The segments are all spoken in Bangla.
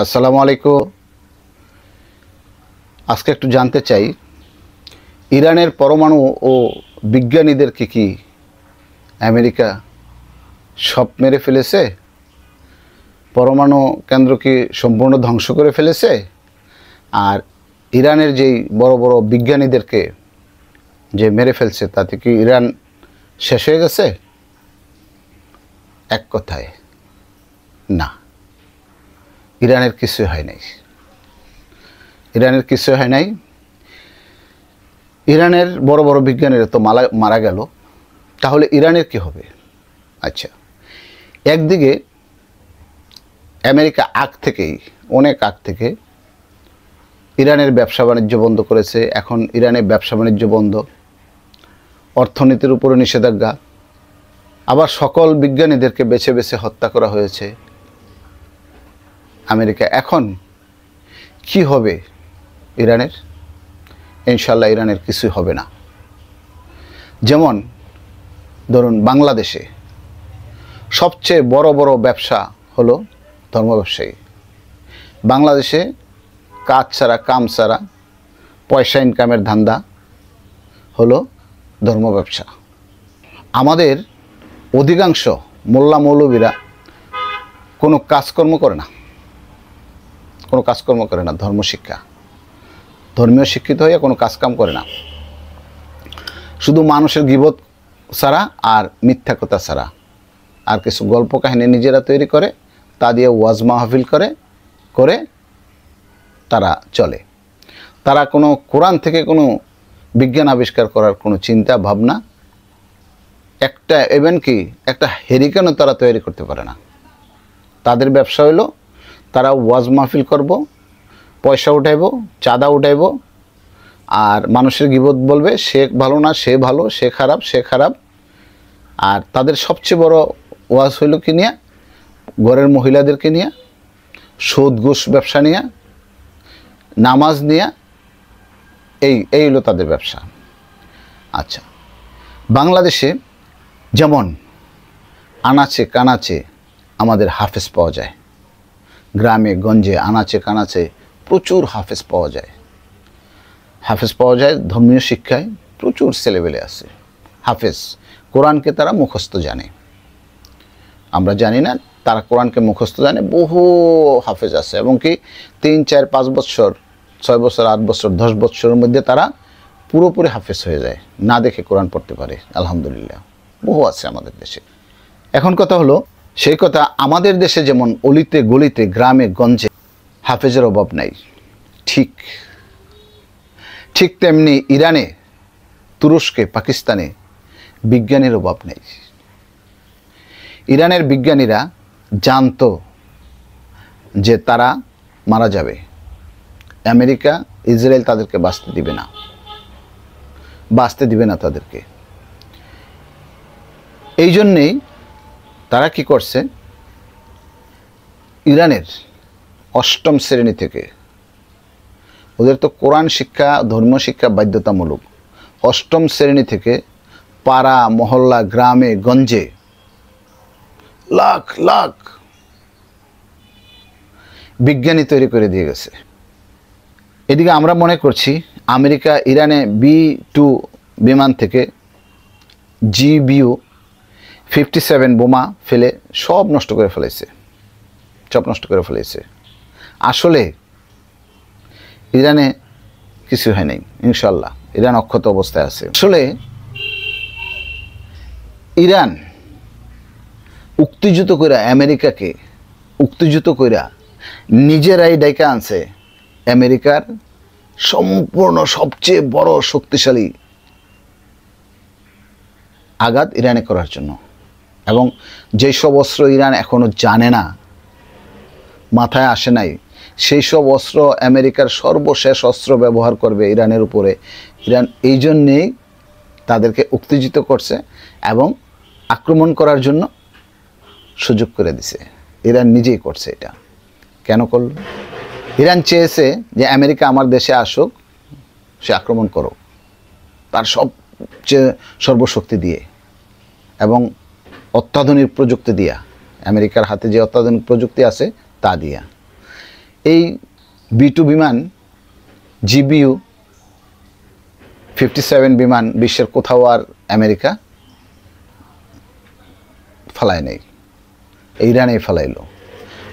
আসসালামু আলাইকুম। আজকে একটু জানতে চাই ইরানের পরমাণু ও বিজ্ঞানীদেরকে কি আমেরিকা সব মেরে ফেলেছে? পরমাণু কেন্দ্র কি সম্পূর্ণ ধ্বংস করে ফেলেছে? আর ইরানের যেই বড় বড় বিজ্ঞানীদেরকে যে মেরে ফেলছে তাতে কি ইরান শেষ হয়ে গেছে? এক কথায় না, ইরানের কিছু হয় নাই। ইরানের কিছু হয় নাই। ইরানের বড় বড় বিজ্ঞানীরা তো মারা গেল, তাহলে ইরানের কি হবে? আচ্ছা, একদিকে আমেরিকা অনেক আগ থেকে ইরানের ব্যবসা বাণিজ্য বন্ধ করেছে। এখন ইরানের ব্যবসা বাণিজ্য বন্ধ, অর্থনীতির উপরে নিষেধাজ্ঞা, আবার সকল বিজ্ঞানীদেরকে বেছে বেছে হত্যা করা হয়েছে আমেরিকা। এখন কি হবে ইরানের? ইনশাল্লাহ ইরানের কিছুই হবে না। যেমন ধরুন, বাংলাদেশে সবচেয়ে বড় বড় ব্যবসা হলো ধর্ম ব্যবসায়ী। বাংলাদেশে কাজ ছাড়া, কাম ছাড়া, পয়সা ইনকামের ধান্দা হলো ধর্ম ব্যবসা। আমাদের অধিকাংশ মোল্লা মৌলবীরা কোনো কাজকর্ম করে না, ধর্মীয় শিক্ষিত হয়ে কোনো কাজকাম করে না, শুধু মানুষের গীবত ছাড়া আর মিথ্যা কথা ছাড়া আর কিছু গল্প কাহিনী নিজেরা তৈরি করে, তা দিয়ে ওয়াজ মাহফিল করে তারা চলে। তারা কোনো কোরআন থেকে কোনো বিজ্ঞান আবিষ্কার করার কোনো চিন্তা ভাবনা, একটা হেরিকেনও তারা তৈরি করতে পারে না। তাদের ব্যবসা হলো তারা ওয়াজ মাহফিল করব, পয়সা উঠাইব, চাঁদা উঠাইব, আর মানুষের গীবত বলবে সে ভালো না, সে ভালো, সে খারাপ। আর তাদের সবচেয়ে বড় ওয়াজ হইল কি নিয়ে? ঘরের মহিলাদেরকে নিয়ে, সুদ ঘুষ ব্যবসা নিয়ে, নামাজ নিয়ে, এই হলো তাদের ব্যবসা। আচ্ছা, বাংলাদেশে যেমন আনাচে কানাচে আমাদের হাফেজ পাওয়া যায়, গ্রামে গঞ্জে আনাচে কানাচে প্রচুর হাফেজ পাওয়া যায়। ধর্মীয় শিক্ষায় প্রচুর ছেলেবেলে আছে হাফেজ। কোরআনকে তারা মুখস্থ জানে, আমরা জানি না, তারা কোরআনকে মুখস্থ জানে। বহু হাফেজ আছে, এবং কি 3, 4, 5 বছর, 6 বছর, 8 বছর, 10 বছরের মধ্যে তারা পুরোপুরি হাফেজ হয়ে যায়, না দেখে কোরআন পড়তে পারে। আলহামদুলিল্লাহ, বহু আছে আমাদের দেশে। এখন কথা হলো, সেই কথা আমাদের দেশে যেমন অলিতে গলিতে গ্রামে গঞ্জে হাফেজের অভাব নাই, ঠিক তেমনি ইরানে, তুরস্কে, পাকিস্তানে বিজ্ঞানীর অভাব নেই। ইরানের বিজ্ঞানীরা জানতো যে তারা মারা যাবে, আমেরিকা, ইসরায়েল তাদেরকে বাঁচতে দিবে না তাদেরকে। এই জন্যেই তারা কি করছে, ইরানের 8ম শ্রেণী থেকে, ওদের তো কোরআন শিক্ষা, ধর্মীয় শিক্ষা বাধ্যতামূলক, 8ম শ্রেণী থেকে পাড়া মহল্লা গ্রামে গঞ্জে লাখ লাখ বিজ্ঞানী তৈরি করে দিয়ে গেছে। এদিকে আমরা মনে করছি আমেরিকা ইরানে B-2 বিমান থেকে GBU-57 বোমা ফেলে সব নষ্ট করে ফেলেছে। আসলে ইরানে কিছু হয় নাই, ইনশাল্লাহ ইরান অক্ষত অবস্থায় আছে। আসলে ইরান উত্তেজিত কইরা, আমেরিকাকে উত্তেজিত কইরা নিজেরাই ডাইকা আনছে আমেরিকার সম্পূর্ণ সবচেয়ে বড় শক্তিশালী আঘাত ইরানে করার জন্য। এবং যেই সব অস্ত্র ইরান এখনো জানে না, মাথায় আসে নাই, সেই সব অস্ত্র আমেরিকার সর্বশেষ অস্ত্র ব্যবহার করবে ইরানের উপরে। ইরান এই জন্যেই তাদেরকে উত্তেজিত করছে এবং আক্রমণ করার জন্য সুযোগ করে দিছে। ইরান নিজেই করছে এটা। কেন করল? ইরান চেয়েছে যে আমেরিকা আমার দেশে আসুক, সে আক্রমণ করুক, তার সবচেয়ে সর্বশক্তি দিয়ে এবং অত্যাধুনিক প্রযুক্তি দিয়া, আমেরিকার হাতে যে অত্যাধুনিক প্রযুক্তি আছে তা দিয়া। এই B2 বিমান GBU 57 বিমান বিশ্বের কোথাও আর আমেরিকা ফেলায় নেই, ইরানেই ফেলাইলো।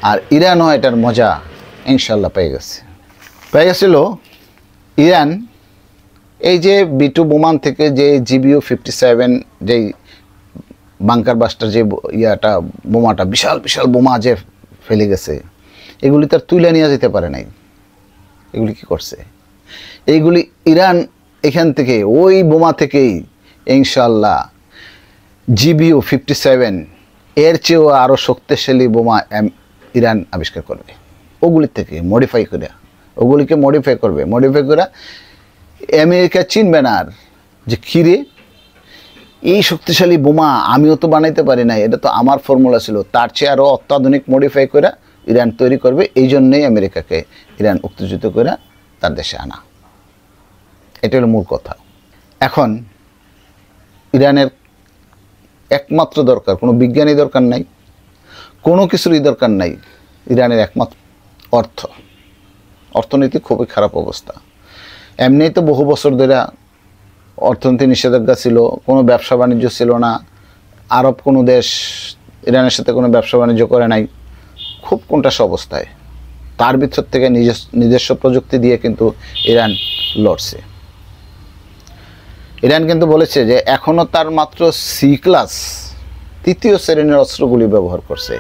আর ইরানও এটার মজা ইনশাল্লাহ পেয়ে গেছিল। ইরান এই যে B2 বিমান থেকে যে GBU 57 যেই বাংকার বাস্টার যে ইয়াটা বোমাটা বিশাল বিশাল বোমা যে ফেলে গেছে, এগুলি তার তুলে নিয়ে যেতে পারে নাই। এগুলি কি করছে? এইগুলি ইরান এখান থেকে ওই বোমা থেকেই ইনশাল্লাহ GBU 57 এর চেয়েও আরও শক্তিশালী বোমা ইরান আবিষ্কার করবে। ওগুলির থেকে মডিফাই করে, ওগুলিকে মডিফাই করবে, মডিফাই করে আমেরিকা চিনবে না আর যে খিরে এই শক্তিশালী বোমা আমিও তো বানাইতে পারি না, এটা তো আমার ফর্মুলা ছিল, তার চেয়ে আরও অত্যাধুনিক মডিফাই করে ইরান তৈরি করবে। এই জন্যই আমেরিকাকে ইরান উত্তেজিত করে তার দেশে আনা। এটা হলো মূল কথা। এখন ইরানের একমাত্র দরকার, কোনো বিজ্ঞানী দরকার নাই, কোনো কিছুরই দরকার নাই, ইরানের একমাত্র অর্থনীতি খুবই খারাপ অবস্থা। এমনিই তো বহু বছর ধরে অর্থনীতি নিষেধাজ্ঞা ছিল, কোনো ব্যবসা বাণিজ্য ছিল না, আরব কোনো দেশ ইরানের সাথে কোনো ব্যবসা বাণিজ্য করে নাই, খুব কোনটাস অবস্থায়। তার ভিতর থেকে নিজস্ব প্রযুক্তি দিয়ে কিন্তু ইরান লড়ছে। ইরান কিন্তু বলেছে যে এখনও তার মাত্র C ক্লাস 3য় শ্রেণীর অস্ত্রগুলি ব্যবহার করছে,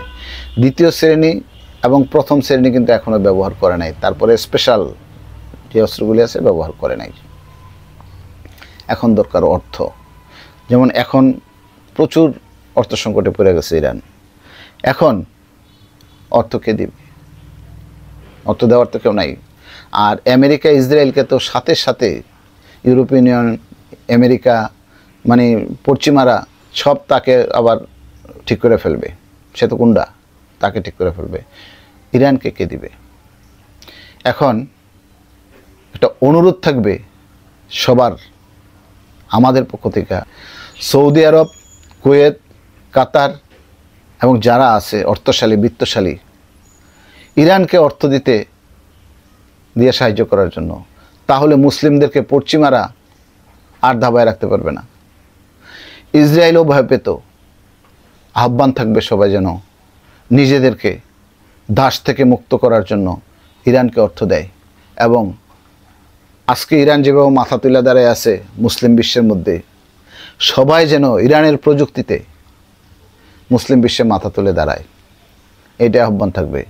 2য় শ্রেণী এবং 1ম শ্রেণী কিন্তু এখনও ব্যবহার করে নাই, তারপরে স্পেশাল যে অস্ত্রগুলি আছে ব্যবহার করে নাই। এখন দরকার অর্থ। যেমন এখন প্রচুর অর্থ সংকটে পড়ে গেছে ইরান, এখন অর্থ কে দিবে? অর্থ দেওয়ার তো কেউ নাই। আর আমেরিকা ইসরায়েলকে তো সাথে সাথে ইউরোপিয়ান ইউনিয়ন, আমেরিকা মানে পশ্চিমারা সব তাকে আবার ঠিক করে ফেলবে, সে তো কুন্ডা, তাকে ঠিক করে ফেলবে। ইরানকে কে দিবে? এখন একটা অনুরোধ থাকবে সবার আমাদের পক্ষ থেকে, সৌদি আরব, কুয়েত, কাতার এবং যারা আছে অর্থশালী বিত্তশালী, ইরানকে অর্থ দিয়ে সাহায্য করার জন্য। তাহলে মুসলিমদেরকে পশ্চিমারা আর দাবায় রাখতে পারবে না। ইসরায়েলও ভয় পেত। আহ্বান থাকবে সবাই যেন নিজেদেরকে দাস থেকে মুক্ত করার জন্য ইরানকে অর্থ দেয়। এবং আজকে ইরান যেভাবে মাথা তুলে দাঁড়ায় আছে মুসলিম বিশ্বের মধ্যে, সবাই যেন ইরানের প্রযুক্তিতে মুসলিম বিশ্বে মাথা তুলে দাঁড়ায়, এইটা আহ্বান থাকবে।